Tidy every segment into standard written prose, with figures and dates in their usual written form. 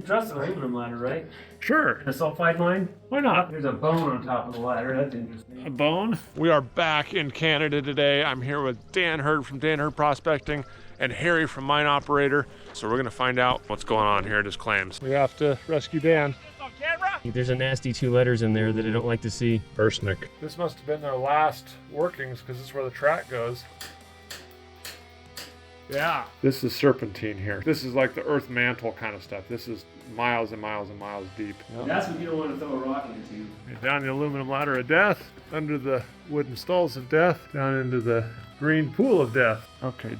can trust an aluminum ladder, right? Sure. The sulfide mine? Why not? There's a bone on top of the ladder. That's interesting. A bone? We are back in Canada today. I'm here with Dan Hurd from Dan Hurd Prospecting and Harry from Mine Operator. So we're gonna find out what's going on here at his claims. We have to rescue Dan. On camera! There's a nasty 2 letters in there that I don't like to see. Arsenic. This must have been their last workings because this is where the track goes. Yeah. This is serpentine here. This is like the earth mantle kind of stuff. This is miles and miles and miles deep. Yep. That's what you don't want to throw a rock into. Down the aluminum ladder of death, under the wooden stalls of death, down into the green pool of death. Okay,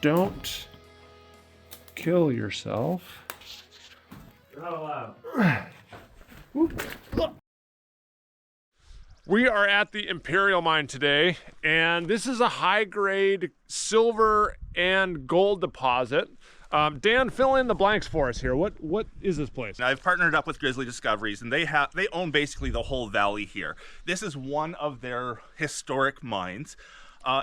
don't kill yourself. You're not allowed. We are at the Imperial Mine today, and this is a high-grade silver and gold deposit. Dan, fill in the blanks for us here. What is this place? I've partnered up with Grizzly Discoveries, and they own basically the whole valley here. This is one of their historic mines.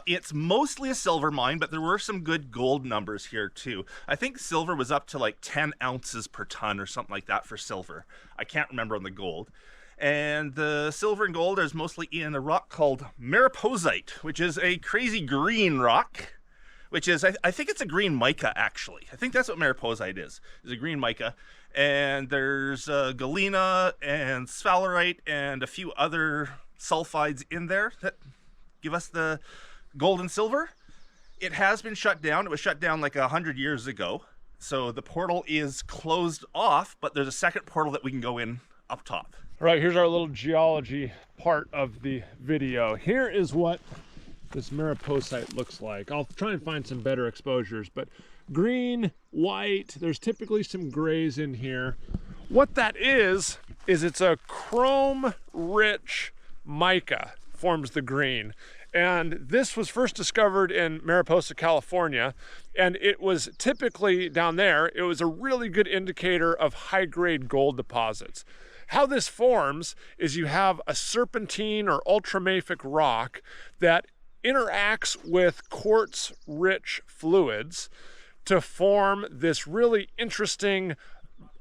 It's mostly a silver mine, but there were some good gold numbers here too. I think silver was up to like 10 ounces per ton or something like that for silver. I can't remember on the gold. And the silver and gold is mostly in a rock called mariposite, which is a crazy green rock, which is, I think it's a green mica actually. I think that's what mariposite is a green mica. And there's galena and sphalerite and a few other sulfides in there that give us the gold and silver. It has been shut down. It was shut down like 100 years ago. So the portal is closed off, but there's a second portal that we can go in up top. All right, here's our little geology part of the video. Here is what this mariposite looks like. I'll try and find some better exposures, but green, white, there's typically some grays in here. What that is it's a chrome-rich mica forms the green. And this was first discovered in Mariposa, California, and it was typically down there, it was a really good indicator of high-grade gold deposits. How this forms is you have a serpentine or ultramafic rock that interacts with quartz-rich fluids to form this really interesting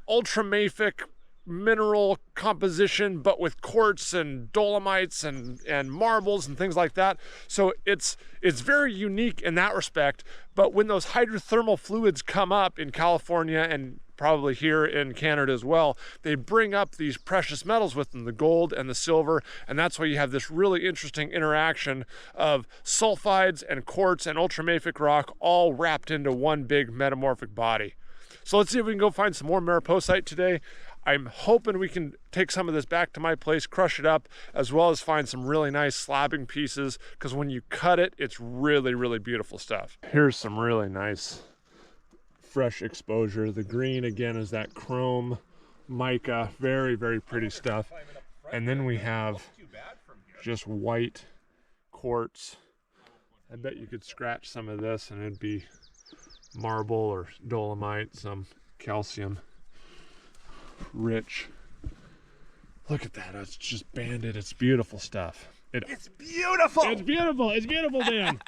ultramafic mineral composition, but with quartz and dolomites and marbles and things like that. So it's very unique in that respect. But when those hydrothermal fluids come up in California and probably here in Canada as well, they bring up these precious metals with them, the gold and the silver, and that's why you have this really interesting interaction of sulfides and quartz and ultramafic rock all wrapped into one big metamorphic body. So let's see if we can go find some more mariposite today. I'm hoping we can take some of this back to my place, crush it up, as well as find some really nice slabbing pieces, because when you cut it, it's really, really beautiful stuff. Here's some really nice fresh exposure. The green again is that chrome mica, very, very pretty stuff. And then we have just white quartz. I bet you could scratch some of this and it'd be marble or dolomite, some calcium rich. Look at that, it's just banded. It's beautiful stuff. It's beautiful. It's beautiful. It's beautiful, Dan.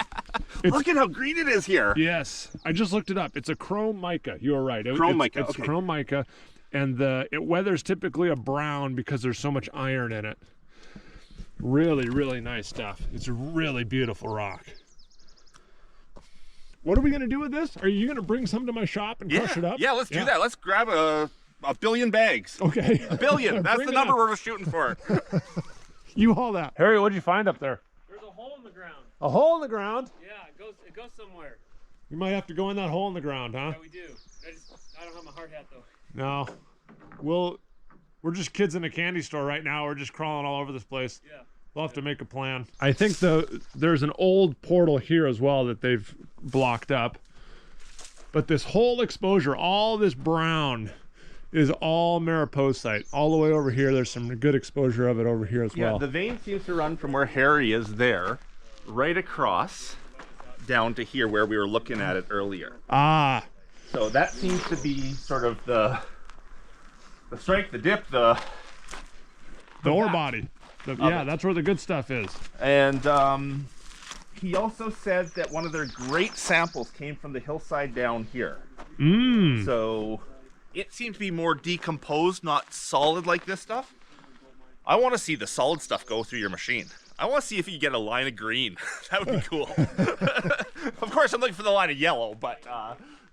Look at how green it is here. Yes, I just looked it up. It's a chrome mica. You are right. Chrome mica. It's okay. Chrome mica, and it weathers typically a brown because there's so much iron in it. Really, really nice stuff. It's a really beautiful rock. What are we gonna do with this? Are you gonna bring some to my shop and crush it up? Yeah, let's do that. Let's grab a billion bags. Okay. A billion. That's the number we're shooting for. You haul that. Harry, what'd you find up there? There's a hole in the ground. A hole in the ground? Yeah, it goes somewhere. We might have to go in that hole in the ground, huh? Yeah, we do. I don't have my hard hat though. No. We're just kids in a candy store right now. We're just crawling all over this place. Yeah. We'll have to make a plan. I think there's an old portal here as well that they've blocked up. But this whole exposure, all this brown, is all mariposite. All the way over here, there's some good exposure of it over here as well. Yeah, the vein seems to run from where Harry is there, right across, down to here where we were looking at it earlier. Ah. So that seems to be sort of the strike, the dip, the ore body. Yeah, that's where the good stuff is. And he also said that one of their great samples came from the hillside down here. Mm. So it seems to be more decomposed, not solid like this stuff. I want to see the solid stuff go through your machine. I want to see if you get a line of green. That would be cool. Of course, I'm looking for the line of yellow, but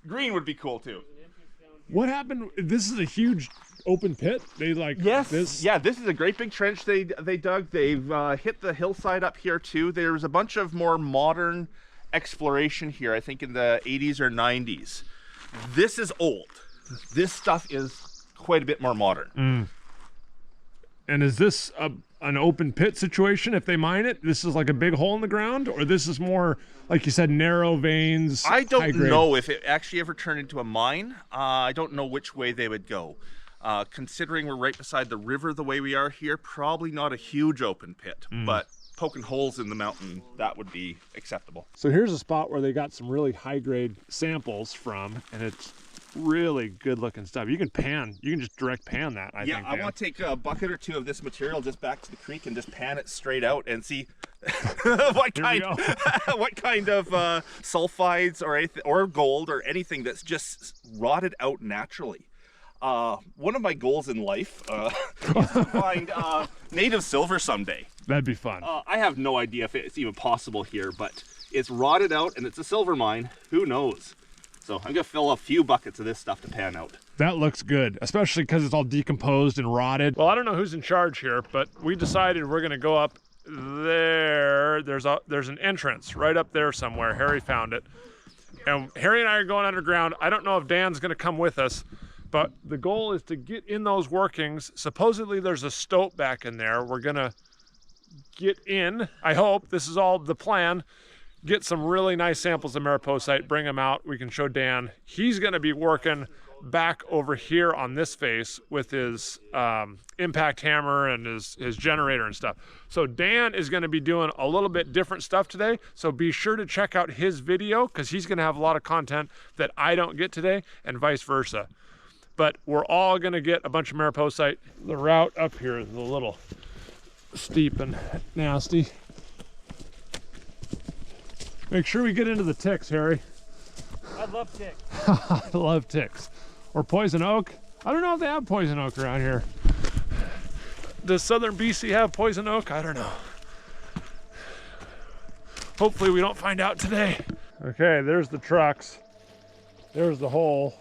green would be cool too. What happened? This is a huge open pit. They like this. Yeah, this is a great big trench they dug. They've hit the hillside up here too. There's a bunch of more modern exploration here, I think in the 80s or 90s. This is old. This stuff is quite a bit more modern. And is this an open pit situation if they mine it? This is like a big hole in the ground? Or this is more, like you said, narrow veins? I don't know if it actually ever turned into a mine. I don't know which way they would go. Considering we're right beside the river the way we are here, probably not a huge open pit, but poking holes in the mountain, that would be acceptable. So here's a spot where they got some really high-grade samples from, and it's really good-looking stuff. You can just direct pan that, I think. Yeah, I want to take a bucket or two of this material just back to the creek and just pan it straight out and see what kind of sulfides or gold or anything that's just rotted out naturally. One of my goals in life is to find native silver someday. That'd be fun. I have no idea if it's even possible here, but it's rotted out and it's a silver mine. Who knows? So I'm gonna fill a few buckets of this stuff to pan out. That looks good, especially because it's all decomposed and rotted. Well, I don't know who's in charge here, but we decided we're gonna go up there. There's an entrance right up there somewhere. Harry found it. And Harry and I are going underground. I don't know if Dan's gonna come with us, but the goal is to get in those workings. Supposedly there's a stope back in there. We're gonna get in, I hope, this is all the plan, get some really nice samples of mariposite, bring them out, we can show Dan. He's gonna be working back over here on this face with his impact hammer and his generator and stuff. So Dan is gonna be doing a little bit different stuff today, so be sure to check out his video because he's gonna have a lot of content that I don't get today and vice versa. But we're all gonna get a bunch of mariposite. The route up here is a little steep and nasty. Make sure we get into the ticks, Harry. I love ticks. I love ticks. Or poison oak. I don't know if they have poison oak around here. Does southern BC have poison oak? I don't know. Hopefully we don't find out today. Okay, there's the trucks. There's the hole.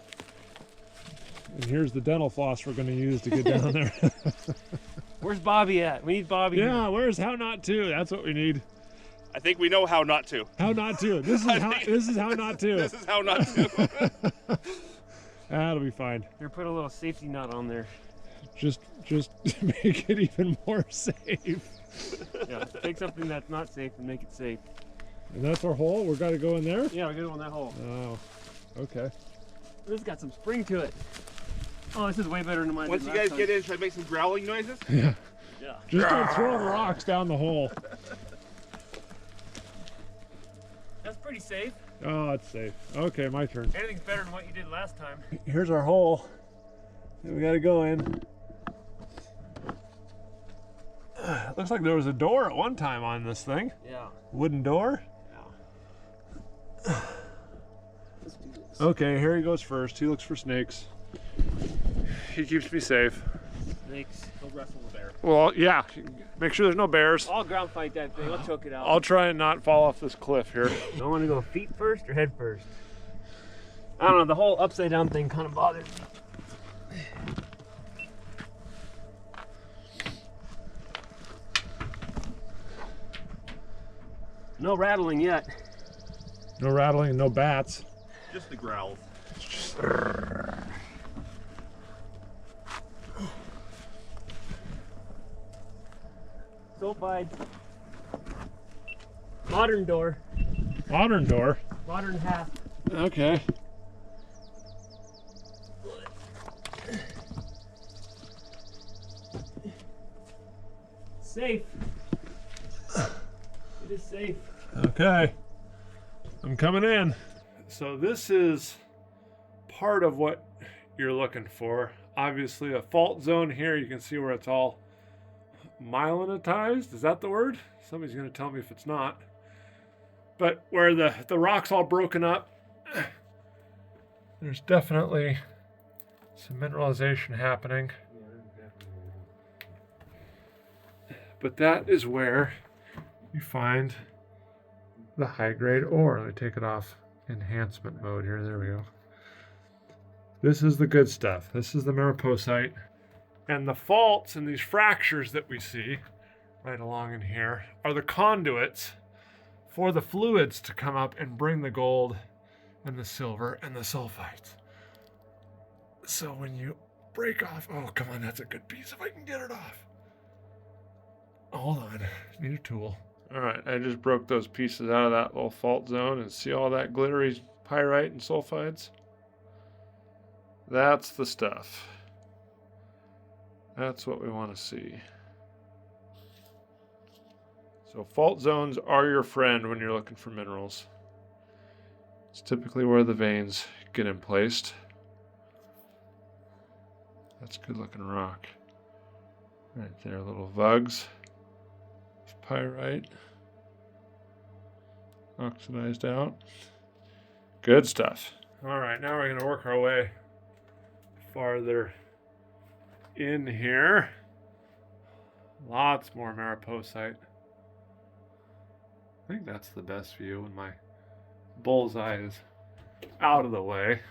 And here's the dental floss we're gonna use to get down there. Where's Bobby at? We need Bobby. Yeah, where's how not to? That's what we need. I think we know how not to. How not to. This is how not to. This is how not to. That'll be fine. Here, put a little safety nut on there. Just make it even more safe. Yeah, take something that's not safe and make it safe. And that's our hole? We've got to go in there? Yeah, we gotta go in that hole. Oh, okay. This has got some spring to it. Oh, this is way better than mine. Once you guys get in, should I make some growling noises? Yeah. Yeah. Just start throwing rocks down the hole. That's pretty safe. Oh, it's safe. Okay, my turn. Anything's better than what you did last time. Here's our hole. And we got to go in. Looks like there was a door at one time on this thing. Yeah. Wooden door. Yeah. Let's do this. Okay, Harry goes first. He looks for snakes. He keeps me safe. Snakes. Don't wrestle the bear. Well, yeah. Make sure there's no bears. I'll ground fight that thing. I'll choke it out. I'll try and not fall off this cliff here. I want to go feet first or head first. I don't know. The whole upside down thing kind of bothers me. No rattling yet. No rattling, no bats. Just the growls. Sulfides. Modern door. Modern door. Modern half. Okay. Safe. It is safe. Okay. I'm coming in. So this is part of what you're looking for. Obviously a fault zone here. You can see where it's all myelinized. Is that the word? Somebody's going to tell me if it's not. But where the rock's all broken up, there's definitely Some mineralization happening. But that is where you find the high-grade ore. Let me take it off enhancement mode here. There we go. This is the good stuff. This is the mariposite. And the faults and these fractures that we see right along in here are the conduits for the fluids to come up and bring the gold and the silver and the sulfides. So when you break off, oh, come on, that's a good piece if I can get it off. Hold on, need a tool. All right, I just broke those pieces out of that little fault zone, and see all that glittery pyrite and sulfides? That's the stuff. That's what we want to see. So fault zones are your friend when you're looking for minerals. It's typically where the veins get emplaced. That's good looking rock. Right there, little vugs. Pyrite. Oxidized out. Good stuff. All right, now we're going to work our way farther in here. Lots more mariposite. I think that's the best view when my bullseye is out of the way.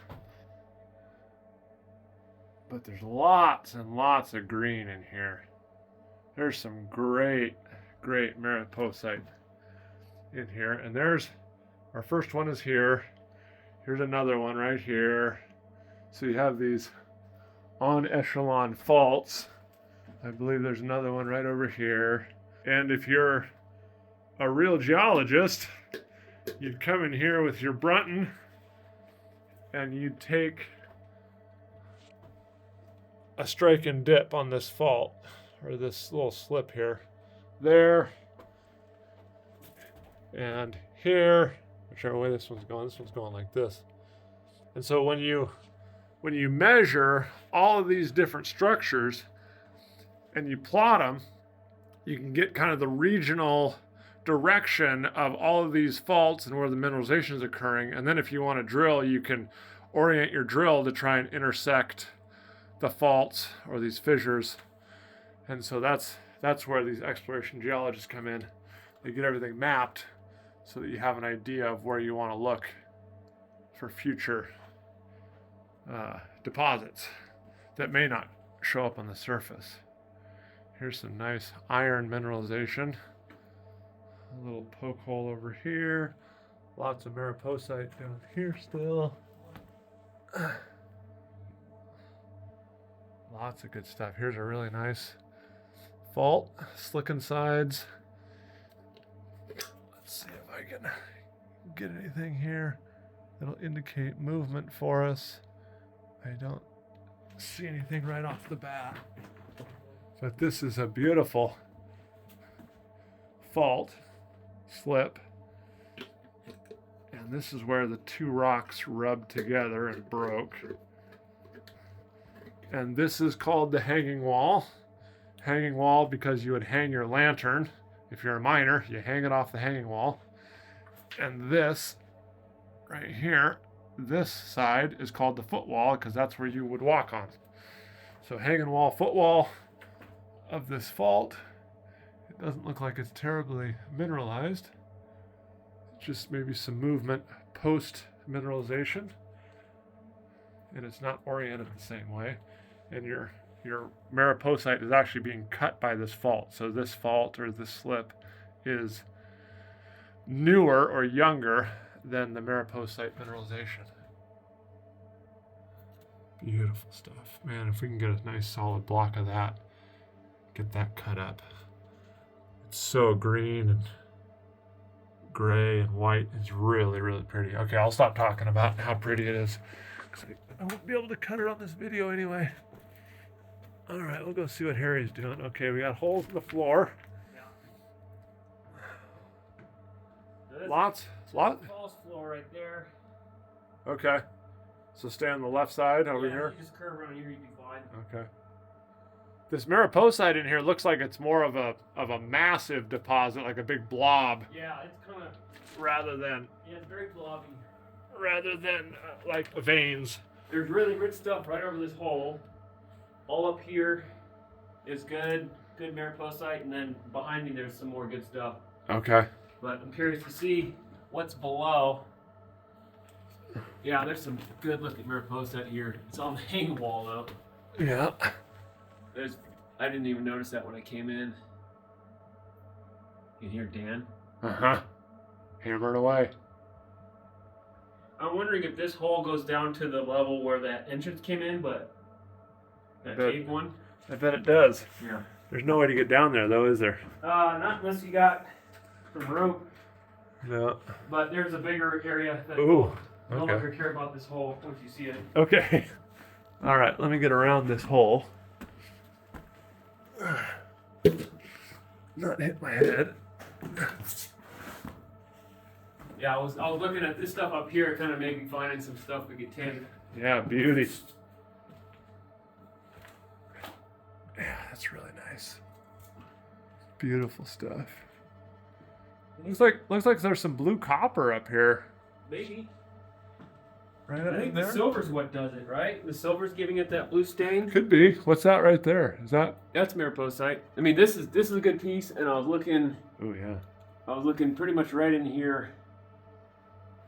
But there's lots and lots of green in here. There's some great mariposite in here. And there's, our first one is here. Here's another one right here. So you have these on echelon faults. I believe there's another one right over here. And if you're a real geologist, you'd come in here with your Brunton and you'd take a strike and dip on this fault, or this little slip here, there, and here, whichever way this one's going like this. And so when you measure all of these different structures and you plot them, you can get kind of the regional direction of all of these faults and where the mineralization is occurring. And then if you want to drill, you can orient your drill to try and intersect the faults or these fissures. And so that's where these exploration geologists come in. They get everything mapped so that you have an idea of where you want to look for future deposits that may not show up on the surface. Here's some nice iron mineralization. A little poke hole over here. Lots of mariposite down here still. Lots of good stuff. Here's a really nice fault, slickensides. Let's see if I can get anything here that'll indicate movement for us. I don't see anything right off the bat. But this is a beautiful fault slip. And this is where the two rocks rubbed together and broke. And this is called the hanging wall. Hanging wall because you would hang your lantern. If you're a miner, you hang it off the hanging wall. And this right here, this side is called the footwall because that's where you would walk on. So hanging wall, footwall of this fault. It doesn't look like it's terribly mineralized. Just maybe some movement post mineralization. And it's not oriented the same way. And your mariposite is actually being cut by this fault. So this fault or this slip is newer or younger than the mariposite mineralization. Beautiful stuff. Man, if we can get a nice solid block of that, get that cut up. It's so green and gray and white. It's really, really pretty. Okay, I'll stop talking about how pretty it is, because I won't be able to cut it on this video anyway. All right, we'll go see what Harry's doing. Okay, we got holes in the floor. Yeah. Lots. False floor right there. Okay. So stay on the left side over here. You just curve around here, you'd be fine. Okay. This mariposite in here looks like it's more of a massive deposit, like a big blob. Yeah, it's kind of. Rather than Yeah, it's very blobby. like veins. There's really rich stuff right over this hole. All up here is good mariposite, and then behind me there's some more good stuff. Okay. But I'm curious to see what's below. Yeah, there's some good looking mariposite here. It's on the hanging wall though. Yeah. I didn't even notice that when I came in. You can hear Dan. Uh-huh. Hammered away. I'm wondering if this hole goes down to the level where that entrance came in, but that cave one. I bet it does. Yeah. There's no way to get down there though, is there? Not unless you got some rope. No. But there's a bigger area that Ooh. no Okay. longer care about this hole once you see it. Okay. All right, let me get around this hole. Not hit my head. Yeah, I was looking at this stuff up here, it kind of made me finding some stuff we could take. Yeah, beauty. Yeah, that's really nice. Beautiful stuff. Looks like there's some blue copper up here. Maybe. Right I up think there. the silver's what does it, right? The silver's giving it that blue stain. Could be. What's that right there? Is that? That's mariposite. I mean, this is a good piece, and I was looking pretty much right in here.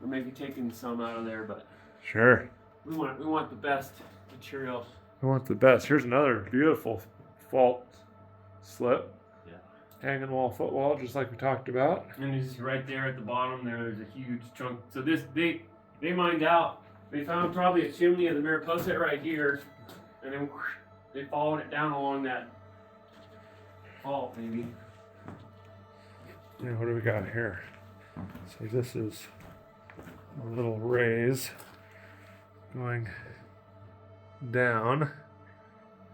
Or maybe taking some out of there, but Sure. we want the best material. I want the best. Here's another beautiful fault slip. Yeah. Hanging wall, footwall, just like we talked about. And it's right there at the bottom. There's a huge chunk. So this they mined out. They found probably a chimney of the mariposite right here, and then they followed it down along that fault, maybe. Yeah, what do we got here? So this is a little raise going down.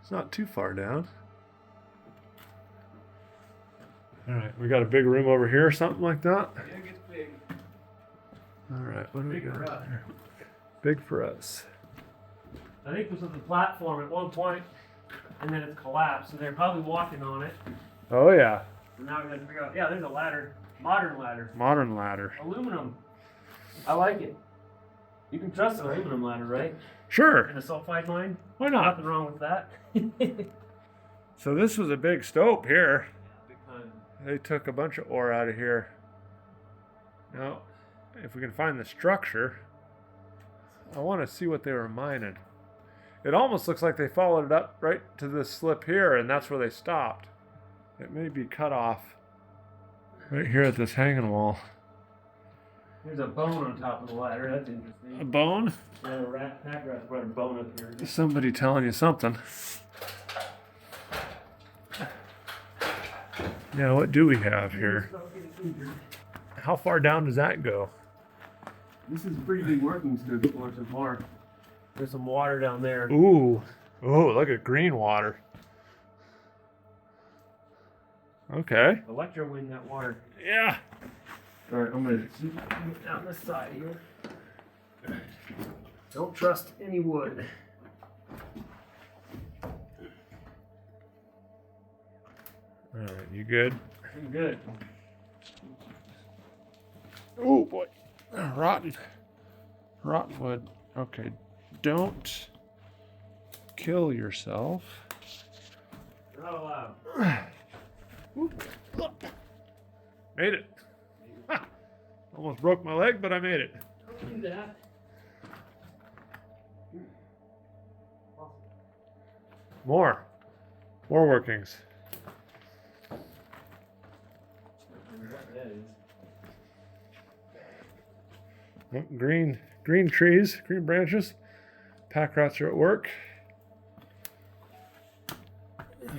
It's not too far down. All right, we got a big room over here, something like that. Yeah, it gets big. All right, what do we Big for got us. here? Big for us. I think this was the platform at one point, and then it's collapsed. So they're probably walking on it. Oh yeah, So now we got to figure out. Yeah, there's a ladder, modern ladder, modern ladder. aluminum. I like it. You can trust an aluminum ladder, right? Sure, In a sulfide mine. why not? Nothing wrong with that. Big So this was a big stope here. time. They took a bunch of ore out of here. Now, if we can find the structure, I want to see what they were mining. It almost looks like they followed it up right to this slip here, and that's where they stopped. It may be cut off right here at this hanging wall. There's a bone on top of the ladder. That's A interesting. bone? Yeah, a pack rat's brought a bone up here. Somebody telling you something. Now, what do we have here? How far down does that go? This is pretty big workings to explore so far. There's some water down there. Ooh. Oh, look at green water. Okay. Electrowind that water. Yeah. All right, I'm gonna keep it down this side here. Don't trust any wood. All right, you good? I'm good. Oh boy. Rotten wood. Okay. Don't kill yourself. You're not allowed. Made it. Ha! Almost broke my leg, but I made it. Don't do that. More workings. Oh, green trees, green branches. Pack rats are at work.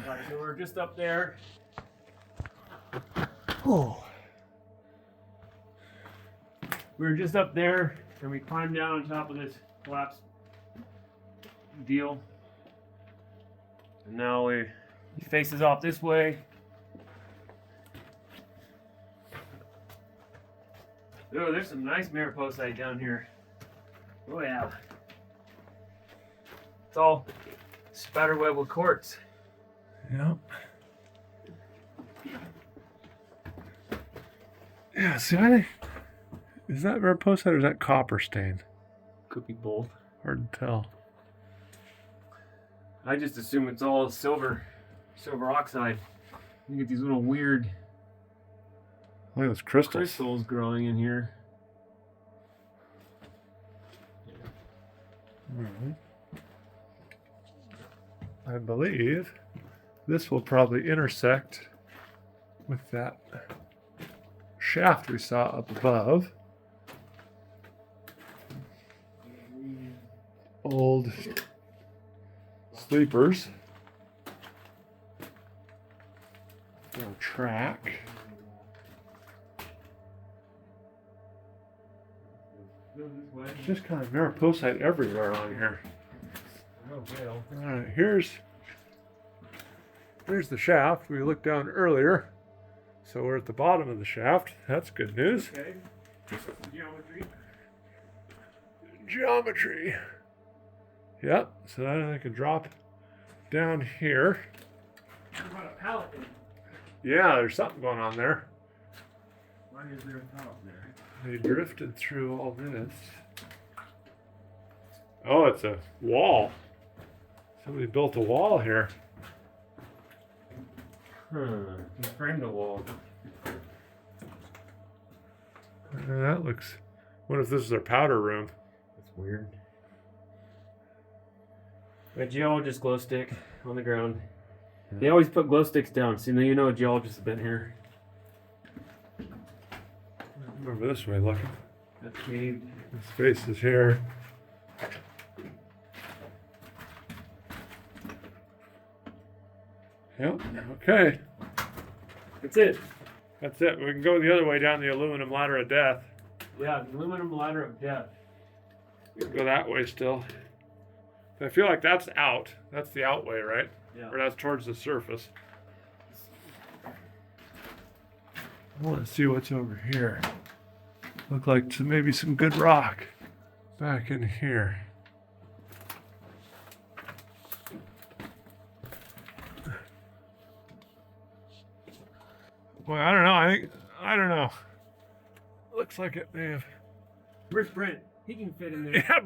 Alright, so we're just up there. Oh. We were just up there, and we climbed down on top of this collapsed deal. And now he faces off this way. Oh, there's some nice mariposite down here. Oh yeah. It's all spiderweb with quartz. Yep. Yeah, see, is that mariposite or is that copper stain? Could be both. Hard to tell. I just assume it's all silver oxide. You get these little weird Look at those crystals. crystals growing in here. I believe this will probably intersect with that shaft we saw up above. Old sleepers. Little track. It's just kind of mariposite everywhere on here. Alright, here's the shaft we looked down earlier. So we're at the bottom of the shaft. That's good news. Okay. Geometry. Geometry. Yep, so then I can drop down here. What about a pallet? Yeah, there's something going on there. Why is there a pallet there? They drifted through all this. Oh, it's a wall. Somebody built a wall here. He framed the wall. That looks... What if this is their powder room? That's weird. A geologist glow stick on the ground. They always put glow sticks down, so you know a geologist has been here. Over this way looking. That's caved. This space is here. Yep, okay. That's it. That's it. We can go the other way down the aluminum ladder of death. Yeah, the aluminum ladder of death. We can go that way still. I feel like that's out. That's the out way, right? Yeah. Or that's towards the surface. I want to see what's over here. Look like maybe some good rock back in here. Well, I don't know. I don't know. Looks like it may have. Where's Brent? He can fit in there. Yeah,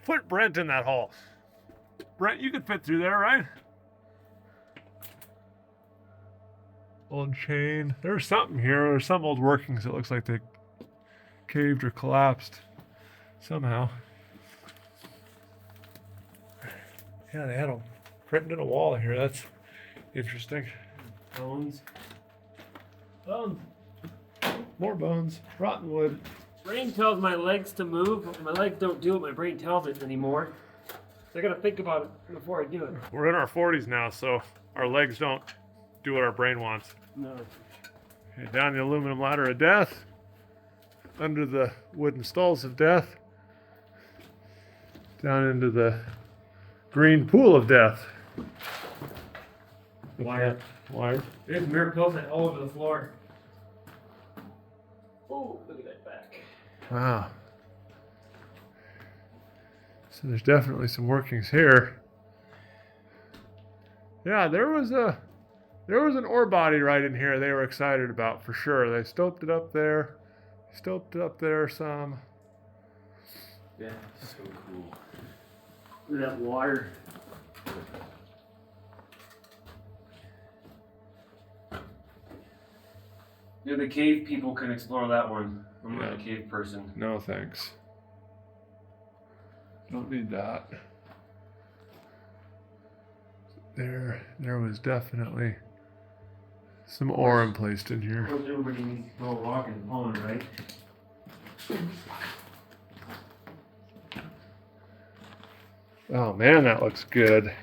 put Brent in that hole. Brent, you could fit through there, right? Old chain. There's something here. There's some old workings. It looks like they caved or collapsed somehow. Yeah, they had a printed in a wall here. That's interesting. Bones. Bones. More bones. Rotten wood. Brain tells my legs to move. My legs don't do it. My brain tells it anymore. So I gotta think about it before I do it. We're in our 40s now, so our legs don't do what our brain wants. No. Okay, down the aluminum ladder of death. Under the wooden stalls of death. Down into the green pool of death. Wire. Wire. There's mariposite all over the floor. Oh, look at that back. Wow. So there's definitely some workings here. Yeah, there was an ore body right in here they were excited about for sure. They stoped it up there. Stoped it up there some. Yeah, so cool. Look at that water. Yeah, the cave people can explore that one. I'm not a cave person. No thanks. Don't need that. There was definitely some ore emplaced in here. Of course, everybody needs to throw a rock in the pond, right? Oh man, that looks good.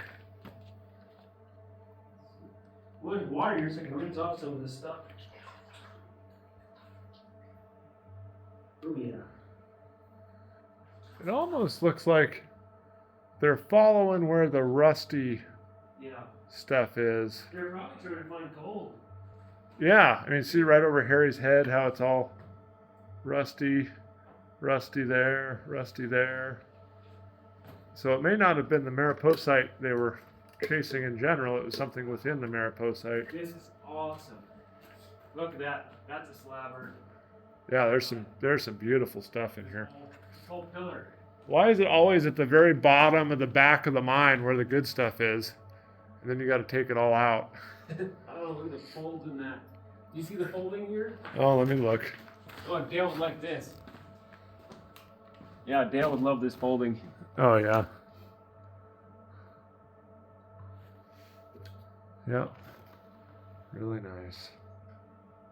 Well, there's water here so I can rinse off some of this stuff. Oh yeah. It almost looks like they're following where the rusty stuff is. They're probably trying to find gold. Yeah, I mean, see right over Harry's head how it's all rusty, rusty there, rusty there. So it may not have been the mariposite they were chasing in general. It was something within the mariposite. This is awesome. Look at that. That's a slabber. Yeah, there's some beautiful stuff in here. This whole pillar. Why is it always at the very bottom of the back of the mine where the good stuff is? And then you got to take it all out. I don't know, look at the folds in that. Do you see the folding here? Oh, let me look. Oh, Dale would like this. Yeah, Dale would love this folding. Oh, yeah. Yep. Really nice.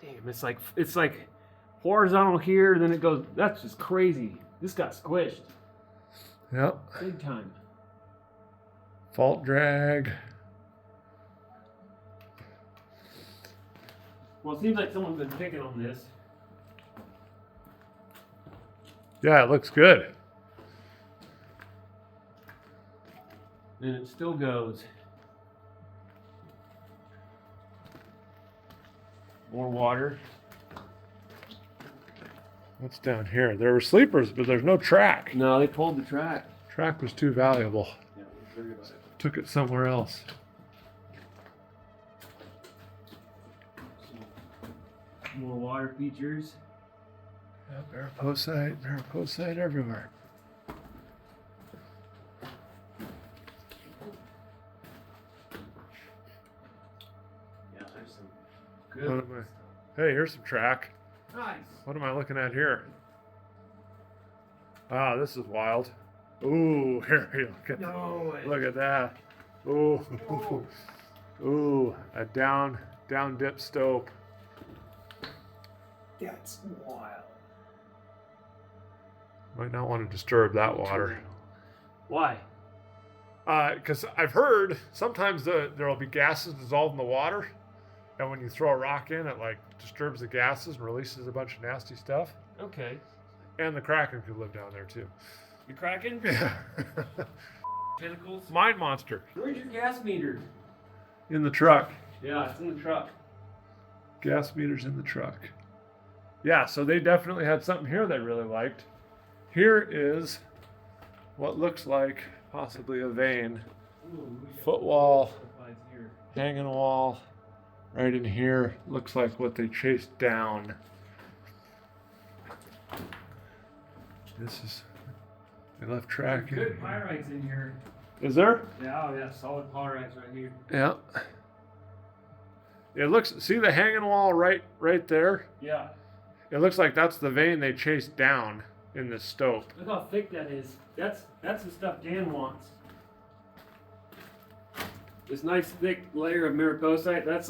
Damn, it's like horizontal here, then it goes. That's just crazy. This got squished. Yep. Big time. Fault drag. Well, it seems like someone's been picking on this. Yeah, it looks good. And it still goes. More water. What's down here? There were sleepers, but there's no track. No, they pulled the track. Track was too valuable. Yeah, we figured about it. Took it somewhere else. More water features. Yeah, mariposite everywhere. Yeah, there's some What good. am I? Hey, here's some track. Nice. What am I looking at here? Ah, this is wild. Ooh, here you No way. look at that. Ooh, ooh, a down dip stope. That's wild. Might not want to disturb that water. Why? Because I've heard sometimes there'll be gases dissolved in the water, and when you throw a rock in, it like disturbs the gases and releases a bunch of nasty stuff. Okay. And the Kraken could live down there too. You cracking? Yeah. Tentacles? Mine monster Where's your gas meter? in the truck. Yeah, it's in the truck. Gas meters in the truck. Yeah, so they definitely had something here they really liked. Here is what looks like possibly a vein. Ooh, Footwall, sulfides here. hanging wall, right in here. Looks like what they chased down. This is, they left track in. Good pyrites in here. Is there? Yeah, oh yeah, solid pyrites right here. Yeah. It looks, see the hanging wall right there? Yeah. It looks like that's the vein they chased down in this stope. Look how thick that is. That's the stuff Dan wants. This nice thick layer of mariposite, that's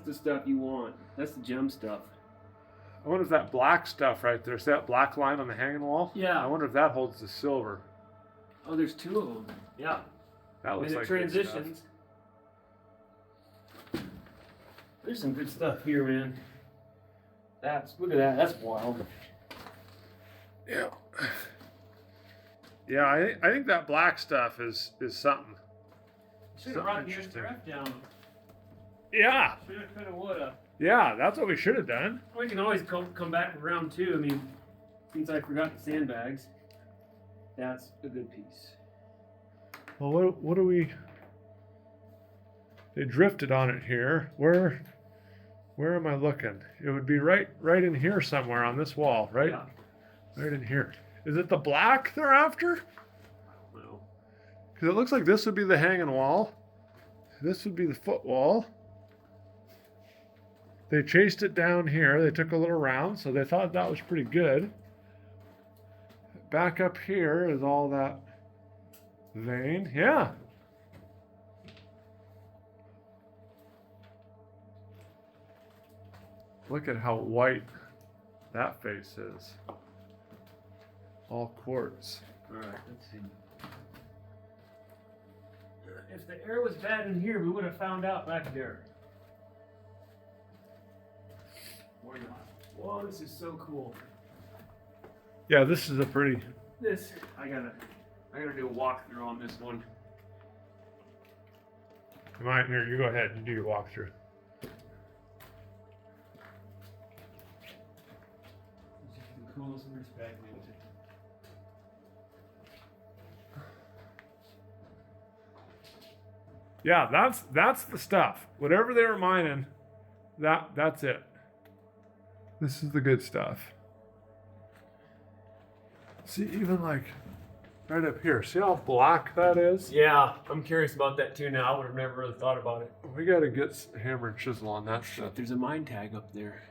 the stuff you want. That's the gem stuff. I wonder if that black stuff right there, see that black line on the hanging wall? Yeah. I wonder if that holds the silver. Oh, there's two of them. Yeah. That looks And it like good stuff. transitions. There's some good stuff here, man. Look at that. That's wild. Yeah. Yeah, I think that black stuff is something. Should have brought the SRF down. Yeah. Should have, could have, would have. Yeah, that's what we should have done. We can always come back for round two. I mean, since I forgot the sandbags, that's a good piece. Well, what do we? They drifted on it here. Where am I looking? It would be right in here somewhere on this wall, right? Yeah. Right in here. Is it the black they're after? I don't know. Because it looks like this would be the hanging wall. This would be the foot wall. They chased it down here. They took a little round, so they thought that was pretty good. Back up here is all that vein. Yeah. Look at how white that face is. All quartz. All right, let's see. If the air was bad in here, we would have found out back there. Or not. Whoa, this is so cool. Yeah, this is a pretty. I gotta do a walkthrough on this one. Come on, here, you go ahead. You do your walkthrough. This is the coolest respect. Yeah, that's the stuff. Whatever they were mining, that's it. This is the good stuff. See, even like Right up here. See how black that is? Yeah, I'm curious about that too now. I would have never really thought about it. We gotta get hammer and chisel on that stuff. There's a mine tag up there.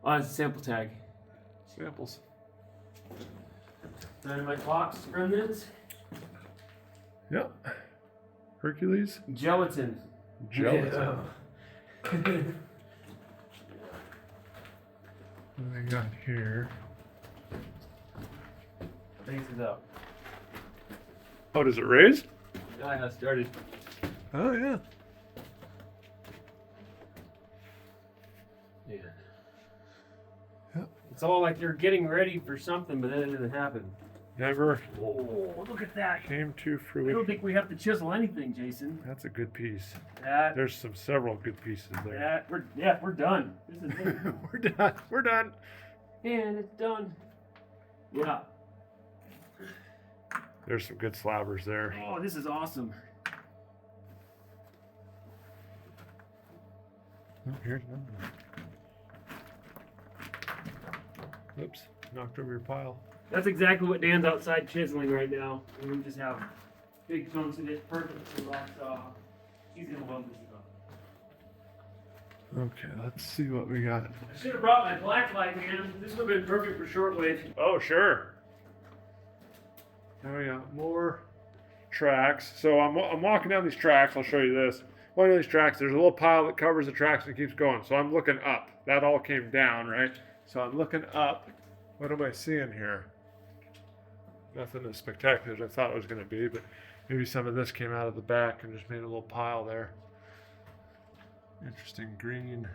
Oh, it's a sample tag. Samples. Dynamite box remnants. Yep. Hercules. Gelatin. Gelatin. Yeah. What do we got here? Raises up. Oh, does it raise? Yeah, it started. Oh, yeah. Yeah. Yep. It's all like you're getting ready for something, but then it doesn't happen. Never Oh, look at that. came to I don't fruition. think we have to chisel anything, Jason. That's a good piece. That, There's several good pieces there. we're done. This is it. We're done. We're done. And it's done. Yeah. There's some good slabbers there. Oh, this is awesome. Oh, here's another one. Oops, knocked over your pile. That's exactly what Dan's outside chiseling right now. And we just have big chunks of it perfect for rock saw. He's gonna love this stuff. Okay, let's see what we got. I should have brought my black light, man. This would have been perfect for shortwave. Oh, sure. Now we got more tracks. So I'm walking down these tracks. I'll show you this. One of these tracks, there's a little pile that covers the tracks and keeps going. So I'm looking up. That all came down, right? So I'm looking up. What am I seeing here? Nothing as spectacular as I thought it was going to be, but maybe some of this came out of the back and just made a little pile there. Interesting green.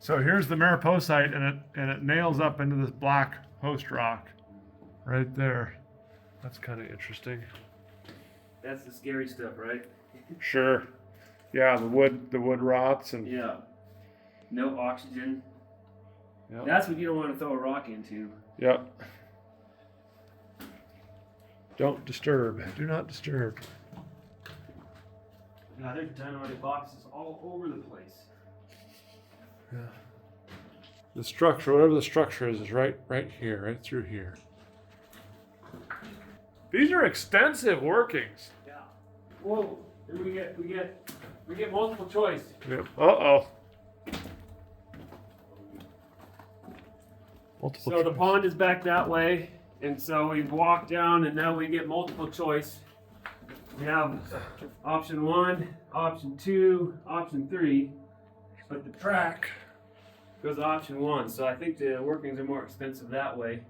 So here's the mariposite, and it nails up into this black host rock right there. That's kind of interesting. That's the scary stuff, right? Sure. Yeah, the wood rots and Yeah. No oxygen. Yep. That's what you don't want to throw a rock into. Yep. Don't disturb. Do not disturb. Yeah, there's dynamite boxes all over the place. Yeah. The structure, whatever the structure is right here, right through here. These are extensive workings. Yeah. Whoa. Then we get multiple choice. Yep. Uh-oh. Multiple So the choice. pond is back that way, and so we walk down, and now we get multiple choice. We have option 1, option 2, option 3, but the track goes to option 1. So I think the workings are more expensive that way.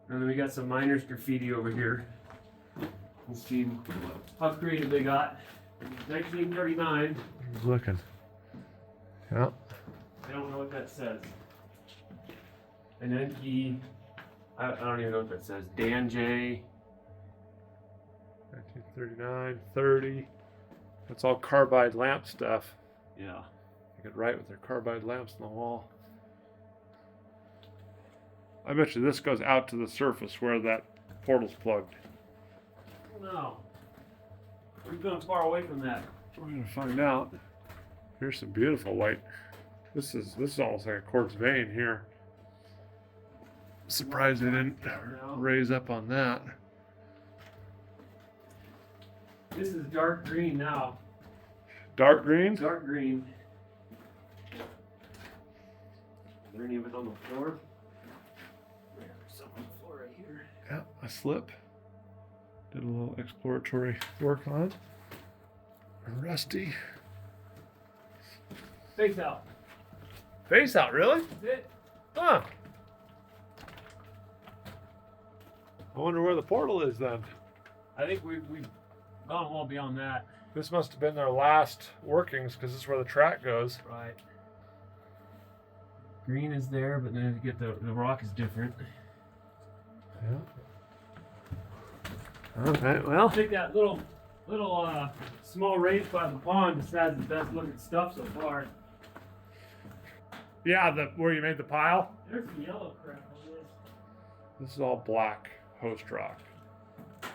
And then we got some miners graffiti over here. Let's see how creative they got. 1939. He's looking. Yeah. I don't know what that says. And then I don't even know what that says. Dan J. 1939, 30. That's all carbide lamp stuff. Yeah. You could write with their carbide lamps on the wall. I bet you this goes out to the surface where that portal's plugged. No. We've gone far away from that. We're gonna find out. Here's some beautiful white. This is almost like a quartz vein here. Surprised they didn't raise up on that. This is dark green now. Dark green? Dark green. Is there any of it on the floor? Yeah, there's some on the floor right here. Yeah, a slip. Did a little exploratory work on it. Rusty. Face out. Face out, really? That's it. Huh. I wonder where the portal is then. I think we've gone well beyond that. This must have been their last workings because this is where the track goes. Right. Green is there, but then you get the rock is different. Yeah. All right, well. I think that little small raise by the pond just has the best looking stuff so far. Yeah, where you made the pile. There's some yellow crap on this. This is all black host rock.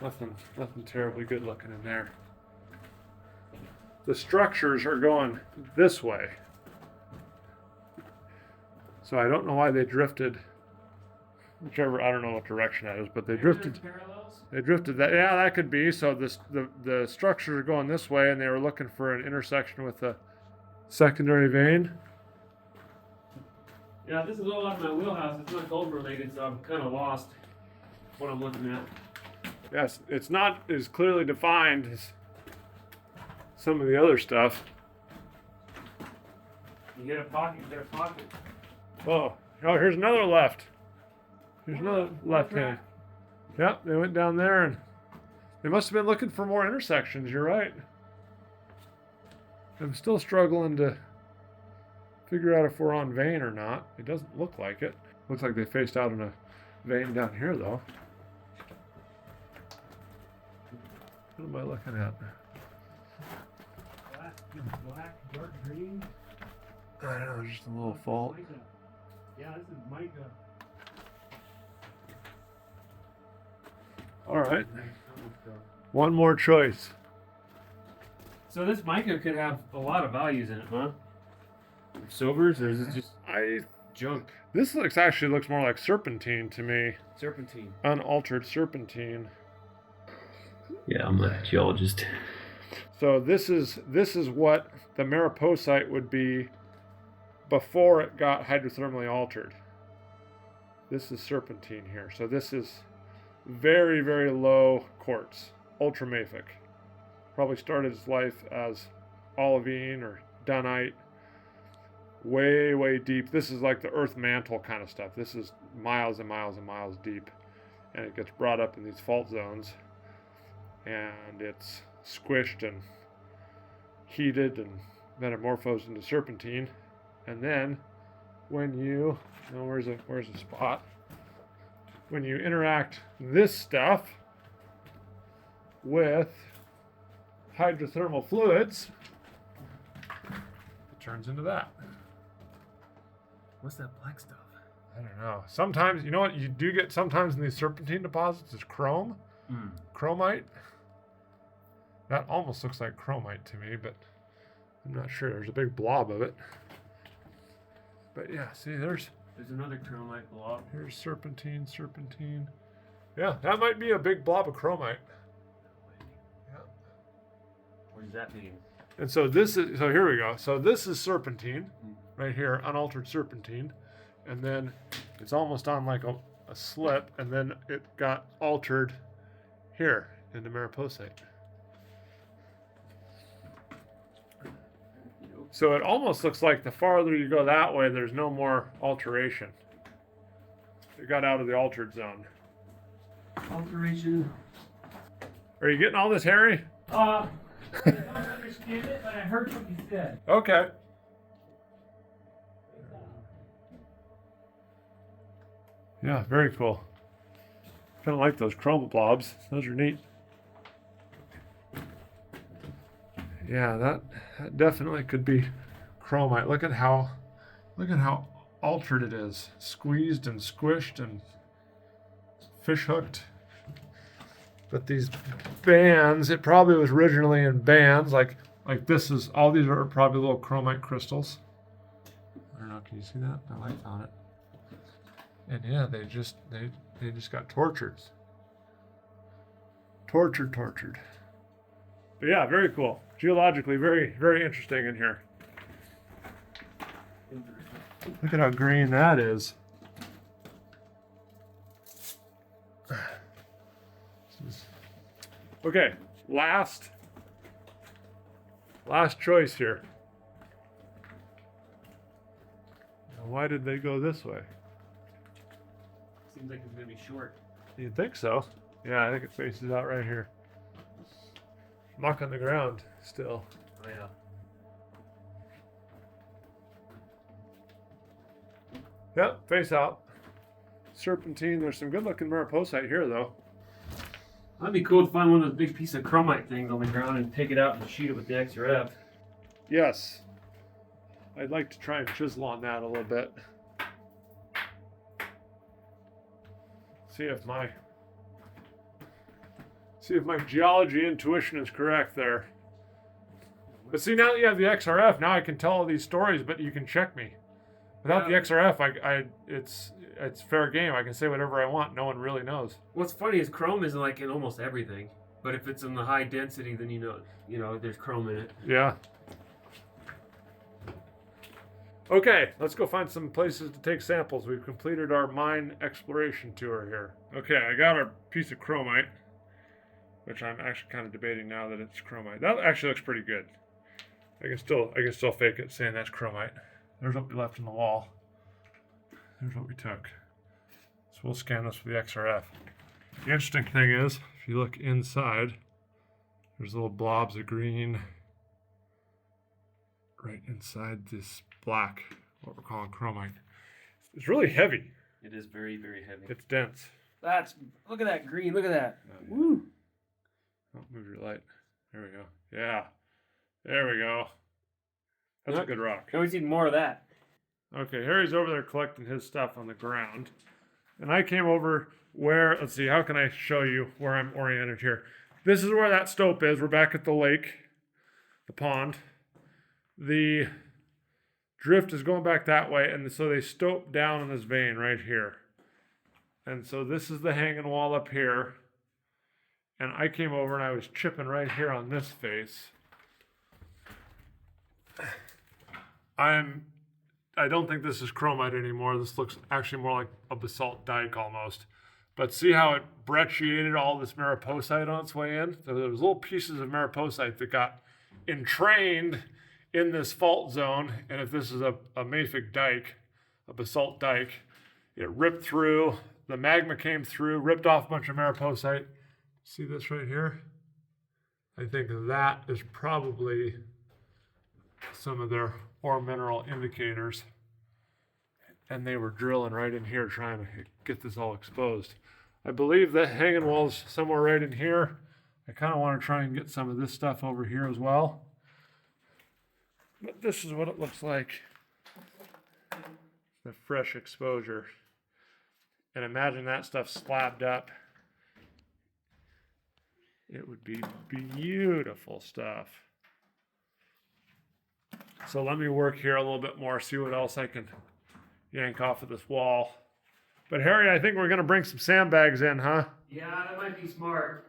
Nothing terribly good looking in there. The structures are going this way. So I don't know why they drifted whichever, I don't know what direction that is, but they Maybe drifted. there's parallels? They drifted that. Yeah, that could be. So the structures are going this way, and they were looking for an intersection with a secondary vein. Yeah, this is all out of my wheelhouse. It's not gold related, so I'm kind of lost what I'm looking at. Yes, it's not as clearly defined as some of the other stuff. You get a pocket, you get a pocket. Oh, here's another left. Here's another left hand. Yep, they went down there, and they must have been looking for more intersections. You're right. I'm still struggling to figure out if we're on vein or not. It doesn't look like it. Looks like they faced out in a vein down here, though. What am I looking at? Black, dark green. I don't know, just a little fault. Mica. Yeah, this is mica. All right, one more choice. So this mica could have a lot of values in it, huh? Silvers, or is it just junk? This actually looks more like serpentine to me. Serpentine. Unaltered serpentine. Yeah, I'm a geologist. So this is what the mariposite would be before it got hydrothermally altered. This is serpentine here. So this is very, very low quartz, ultramafic. Probably started its life as olivine or dunite. Way, way deep. This is like the earth mantle kind of stuff. This is miles and miles and miles deep. And it gets brought up in these fault zones. And it's squished and heated and metamorphosed into serpentine. And then when you, where's a spot? When you interact this stuff with hydrothermal fluids, it turns into that. What's that black stuff? I don't know. Sometimes, you know what you do get sometimes in these serpentine deposits is chrome. Chromite. That almost looks like chromite to me, but I'm not sure. There's a big blob of it. But yeah, see, there's another chromite blob. Here's serpentine. Yeah, that might be a big blob of chromite. Yeah. What does that mean? And so here we go. So this is serpentine, right here, unaltered serpentine. And then it's almost on like a slip, and then it got altered here into mariposite. So it almost looks like the farther you go that way, there's no more alteration. It got out of the altered zone. Alteration. Are you getting all this, Harry? I don't understand it, but I heard what you said. Okay. Yeah, very cool. Kind of like those chrome blobs. Those are neat. Yeah, that definitely could be chromite. Look at how altered it is. Squeezed and squished and fish hooked. But these bands, it probably was originally in bands, like this is, all these are probably little chromite crystals. I don't know, can you see that? The light on it. And yeah, they just got tortured. Tortured. But yeah, very cool. Geologically, very, very interesting in here. Look at how green that is. Okay, last choice here. Now, why did they go this way? Seems like it's gonna be short. You'd think so. Yeah, I think it faces out right here. Muck on the ground still. Oh yeah. Yep, face out. Serpentine. There's some good looking mariposite here though. That'd be cool to find one of those big piece of chromite things on the ground and take it out and shoot it with the XRF. Yes. I'd like to try and chisel on that a little bit. See if my geology intuition is correct there. But see, now that you have the XRF, now I can tell all these stories, but you can check me. Without the XRF, it's fair game. I can say whatever I want. No one really knows. What's funny is chrome is like in almost everything, but if it's in the high density, then you know there's chrome in it. Yeah. Okay, let's go find some places to take samples. We've completed our mine exploration tour here. Okay, I got a piece of chromite, which I'm actually kind of debating now that it's chromite. That actually looks pretty good. I can still fake it saying that's chromite. There's what we left in the wall. There's what we took. So we'll scan this with the XRF. The interesting thing is, if you look inside, there's little blobs of green right inside this black, what we're calling chromite. It's really heavy. It is very, very heavy. It's dense. Look at that green. Look at that. Oh, Woo. Oh, move your light. There we go. Yeah. There we go. That's a good rock. Can we see more of that? Okay, Harry's over there collecting his stuff on the ground. And I came over where, let's see, how can I show you where I'm oriented here? This is where that stope is. We're back at the lake, the pond. The drift is going back that way, and so they stope down in this vein right here. And so this is the hanging wall up here. And I came over and I was chipping right here on this face. I don't think this is chromite anymore. This looks actually more like a basalt dike almost. But see how it brecciated all this mariposite on its way in? So there was little pieces of mariposite that got entrained in this fault zone. And if this is a mafic dike, a basalt dike, it ripped through, the magma came through, ripped off a bunch of mariposite. See this right here? I think that is probably some of their ore mineral indicators. And they were drilling right in here trying to get this all exposed. I believe that hanging wall's somewhere right in here. I kind of want to try and get some of this stuff over here as well. But this is what it looks like. The fresh exposure. And imagine that stuff slabbed up. It would be beautiful stuff. So let me work here a little bit more, see what else I can yank off of this wall. But Harry, I think we're going to bring some sandbags in, huh? Yeah, that might be smart.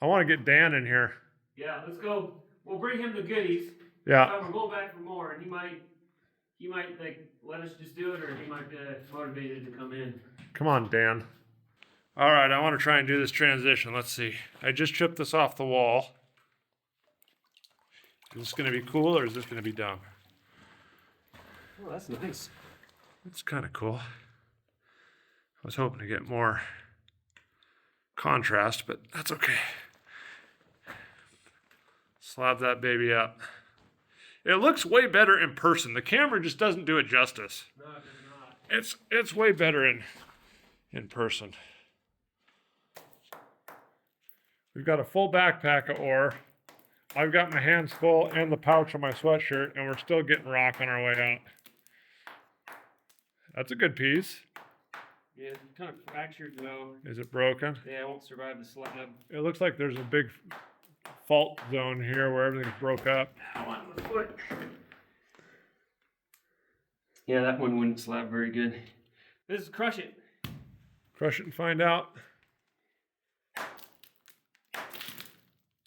I want to get Dan in here. Yeah, let's go. We'll bring him the goodies. Yeah. We're going back for more, and he might like let us just do it, or he might be motivated to come in. Come on, Dan. All right, I want to try and do this transition. Let's see. I just chipped this off the wall. Is this going to be cool, or is this going to be dumb? Oh, that's nice. It's kind of cool. I was hoping to get more contrast, but that's okay. Slab that baby up. It looks way better in person. The camera just doesn't do it justice. No, it does not. It's way better in person. We've got a full backpack of ore. I've got my hands full and the pouch on my sweatshirt, and we're still getting rock on our way out. That's a good piece. Yeah, it's kind of fractured though. Is it broken? Yeah, it won't survive the slab. It looks like there's a big fault zone here where everything's broke up. Ow, on my foot. Yeah, that one wouldn't slab very good. This is crush it. Crush it and find out.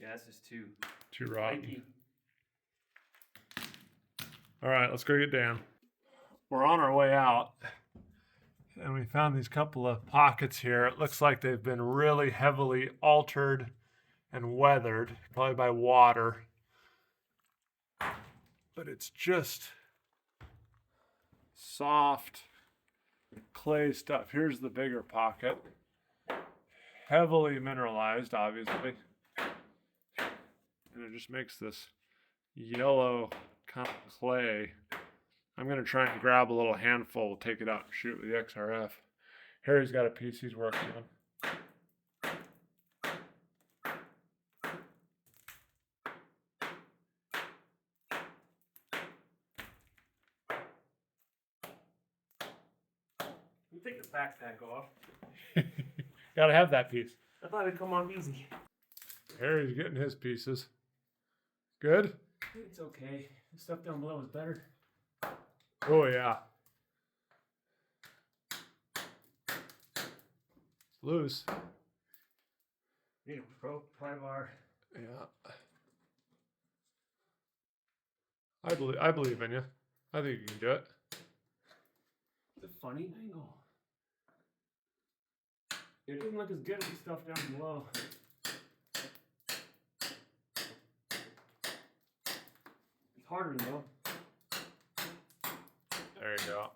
Yeah, that's just too rotten. flaky. All right, let's go get Dan. We're on our way out, and we found these couple of pockets here. It looks like they've been really heavily altered and weathered, probably by water. But it's just soft clay stuff. Here's the bigger pocket. Heavily mineralized, obviously. And it just makes this yellow kind of clay. I'm going to try and grab a little handful, we'll take it out and shoot with the XRF. Harry's got a piece he's working on. You take the backpack off. Gotta have that piece. I thought it'd come off easy. Harry's getting his pieces. Good? It's okay. The stuff down below is better. Oh yeah. Loose. Need a pry bar. Yeah. I believe in you. I think you can do it. It's a funny angle. It doesn't look as good as the stuff down below. It's harder though. There you go.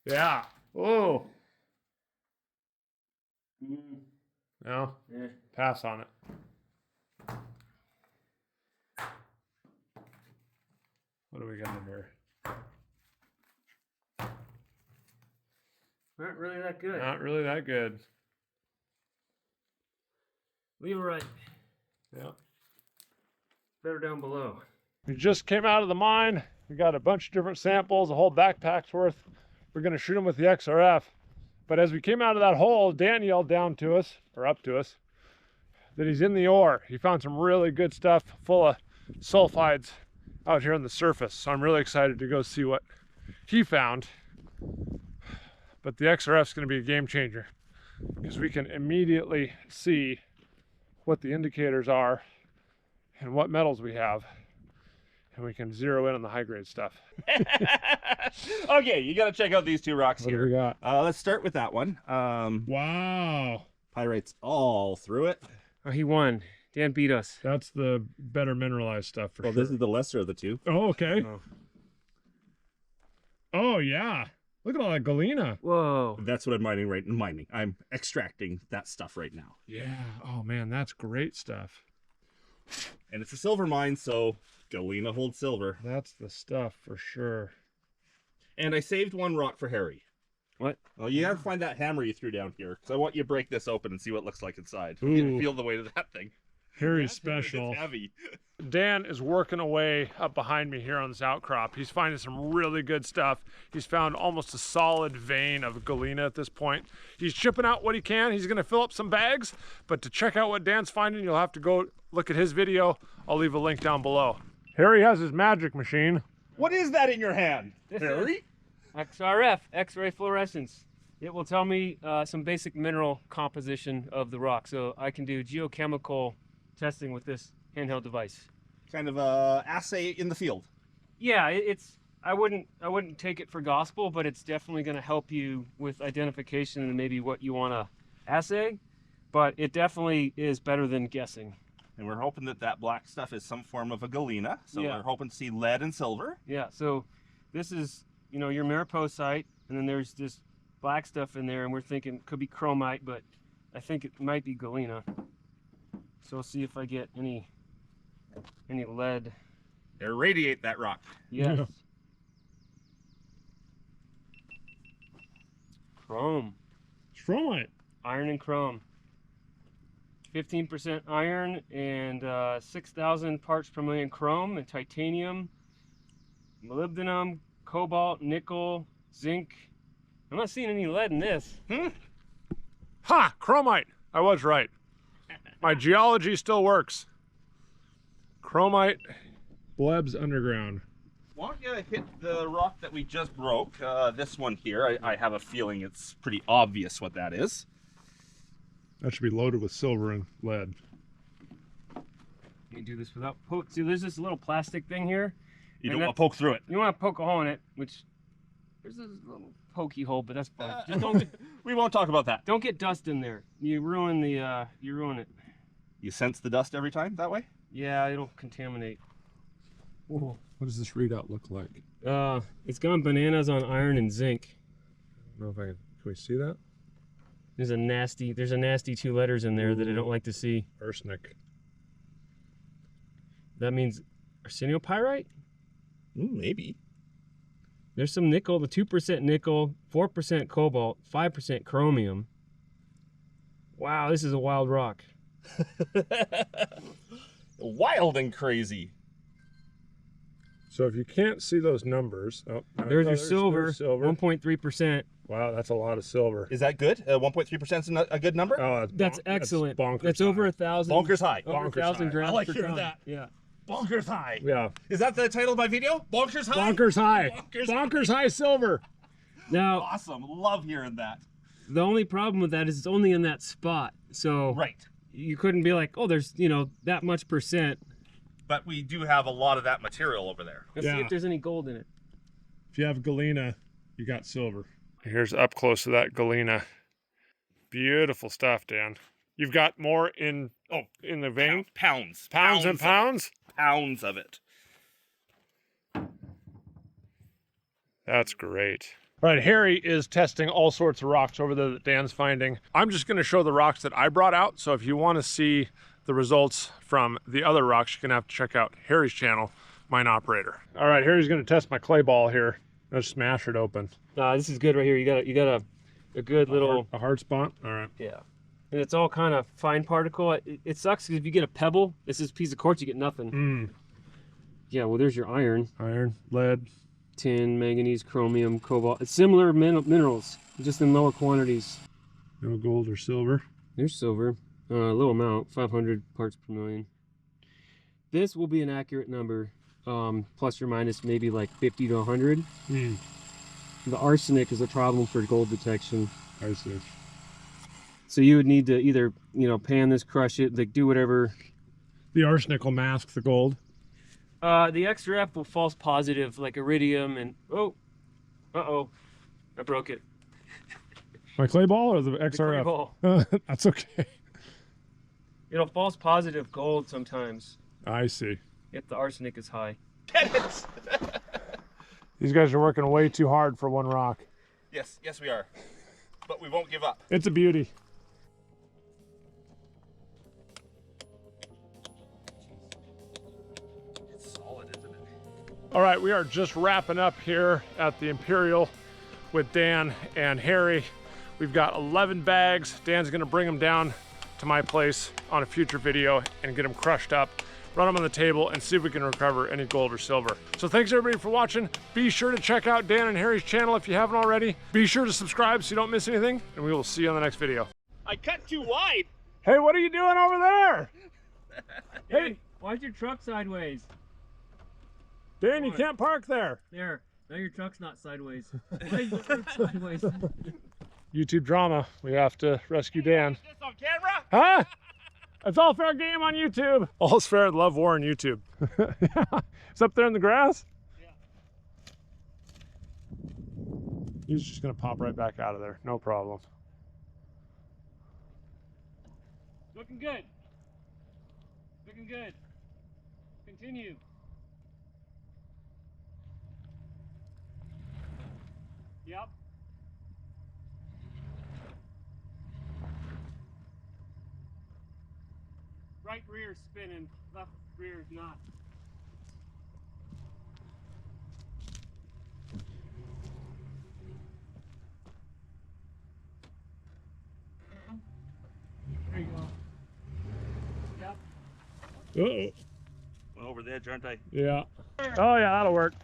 Yeah. Oh. No. Yeah. Pass on it. What do we got in here? Not really that good. Not really that good. Leave it right. Yeah. Better down below. We just came out of the mine. We got a bunch of different samples, a whole backpack's worth. We're gonna shoot them with the XRF. But as we came out of that hole, Dan yelled down to us, or up to us, that he's in the ore. He found some really good stuff full of sulfides out here on the surface. So I'm really excited to go see what he found. But the XRF's gonna be a game changer because we can immediately see what the indicators are and what metals we have. And we can zero in on the high grade stuff. Okay, you got to check out these two rocks What here. do we got? Let's start with that one. Wow. Pyrites all through it. Oh, he won. Dan beat us. That's the better mineralized stuff for Well, sure. this is the lesser of the two. Oh, okay. Oh. Oh, yeah. Look at all that galena. Whoa. That's what I'm mining. I'm extracting that stuff right now. Yeah. Oh, man, that's great stuff. And it's a silver mine, so galena holds silver. That's the stuff for sure. And I saved one rock for Harry. What? Well, you have to find that hammer you threw down here, because I want you to break this open and see what it looks like inside. You Ooh. can feel the weight of that thing. Very That's special. It's heavy. Dan is working away up behind me here on this outcrop. He's finding some really good stuff. He's found almost a solid vein of galena at this point. He's chipping out what he can. He's gonna fill up some bags, but to check out what Dan's finding, you'll have to go look at his video. I'll leave a link down below. Harry has his magic machine. What is that in your hand, This Harry? XRF, X-ray fluorescence. It will tell me some basic mineral composition of the rock, so I can do geochemical testing with this handheld device. Kind of a assay in the field. Yeah, I wouldn't take it for gospel, but it's definitely going to help you with identification and maybe what you want to assay. But it definitely is better than guessing. And we're hoping that that black stuff is some form of a galena. So Yeah. we're hoping to see lead and silver. Yeah, so this is, your mariposite, and then there's this black stuff in there, and we're thinking it could be chromite, but I think it might be galena. So we'll see if I get any lead. Irradiate that rock. Yes. Yeah. Chrome. Chromite. Iron and chrome. 15% iron and 6,000 parts per million chrome and titanium, molybdenum, cobalt, nickel, zinc. I'm not seeing any lead in this. Ha! Chromite. I was right. My geology still works. Chromite blebs underground. Why don't you hit the rock that we just broke? This one here. I have a feeling it's pretty obvious what that is. That should be loaded with silver and lead. You can do this without poke. See, there's this little plastic thing here. You And don't want to poke through it. You want to poke a hole in it, which there's this little pokey hole, but that's fine. Just don't We won't talk about that. don't get dust in there. You ruin it. You sense the dust every time that way? Yeah, it'll contaminate. Whoa. What does this readout look like? It's gone bananas on iron and zinc. I don't know if can we see that? There's a nasty 2 letters in there that I don't like to see. Arsenic. That means arsenopyrite? Maybe. There's some nickel, the 2% nickel, 4% cobalt, 5% chromium. Wow, this is a wild rock. Wild and crazy. So if you can't see those numbers, There's your silver, silver. 1.3%. Wow, that's a lot of silver. Is that good? 1.3% is a good number? Oh, That's excellent. bonkers. That's over 1,000. Bonkers high. Over Bonkers 1,000 high. grams I like per hearing ton. that. Yeah. Bonkers High. Yeah. Is that the title of my video? Bonkers High? Bonkers High. Bonkers Bonkers High silver. Now, Awesome. Love hearing that. the only problem with that is it's only in that spot. So Right. you couldn't be like, oh, there's, you know, that much %. But we do have a lot of that material over there. Let's see Yeah. if there's any gold in it. If you have galena, you got silver. Here's up close to that galena. Beautiful stuff, Dan. You've got more in the vein? Pounds. Pounds and pounds? Pounds of it. That's great. All right, Harry is testing all sorts of rocks over there that Dan's finding. I'm just gonna show the rocks that I brought out, so if you wanna see the results from the other rocks, you're gonna have to check out Harry's channel, Mine Operator. All right, Harry's gonna test my clay ball here. Let's smash it open. This is good right here. You got a good little... A hard spot? All right. Yeah. And it's all kind of fine particle. It sucks because if you get a pebble, it's this piece of quartz, you get nothing. Yeah, well, there's your iron. Iron, lead. Tin, manganese, chromium, cobalt. It's similar minerals, just in lower quantities. No gold or silver. There's silver. A little amount, 500 parts per million. This will be an accurate number, plus or minus maybe like 50 to 100. The arsenic is a problem for gold detection. I see. So you would need to either, you know, pan this, crush it, like do whatever. The arsenic will mask the gold. The XRF will false positive, like iridium and I broke it. My clay ball or the The clay XRF? ball. That's okay. It'll false positive gold sometimes I see. if the arsenic is high. Get it! These guys are working way too hard for one rock. Yes, we are. But we won't give up. It's a beauty. It's solid, isn't it? All right, we are just wrapping up here at the Imperial with Dan and Harry. We've got 11 bags. Dan's gonna bring them down to my place on a future video and get them crushed up, run them on the table, and see if we can recover any gold or silver. So thanks everybody for watching. Be sure to check out Dan and Harry's channel if you haven't already. Be sure to subscribe so you don't miss anything, and we will see you on the next video. I cut too wide. Hey, what are you doing over there? Hey, why's your truck sideways? Dan, you can't park there. There, now your truck's not sideways. Why is your truck sideways? YouTube drama. We have to rescue Dan. This on camera? Huh? It's all fair game on YouTube. All's fair in love war on YouTube. Yeah. It's up there in the grass? Yeah. He's just gonna pop right back out of there. No problem. Looking good. Looking good. Continue. Yep. Right rear spinning, left rear is not. There you go. Yep. Uh-oh. Went over the edge, aren't I? Yeah. Oh yeah, that'll work.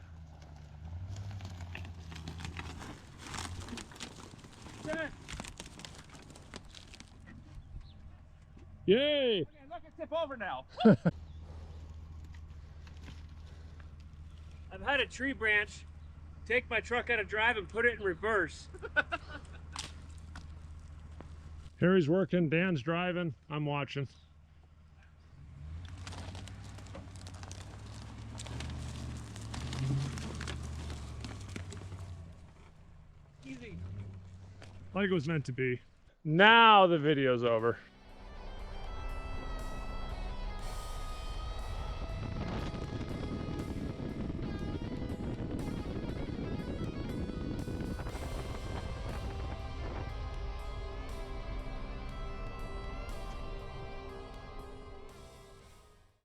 Yay! Okay, look, it's tip over now. I've had a tree branch take my truck out of drive and put it in reverse. Harry's working, Dan's driving, I'm watching. Easy. Like it was meant to be. Now the video's over.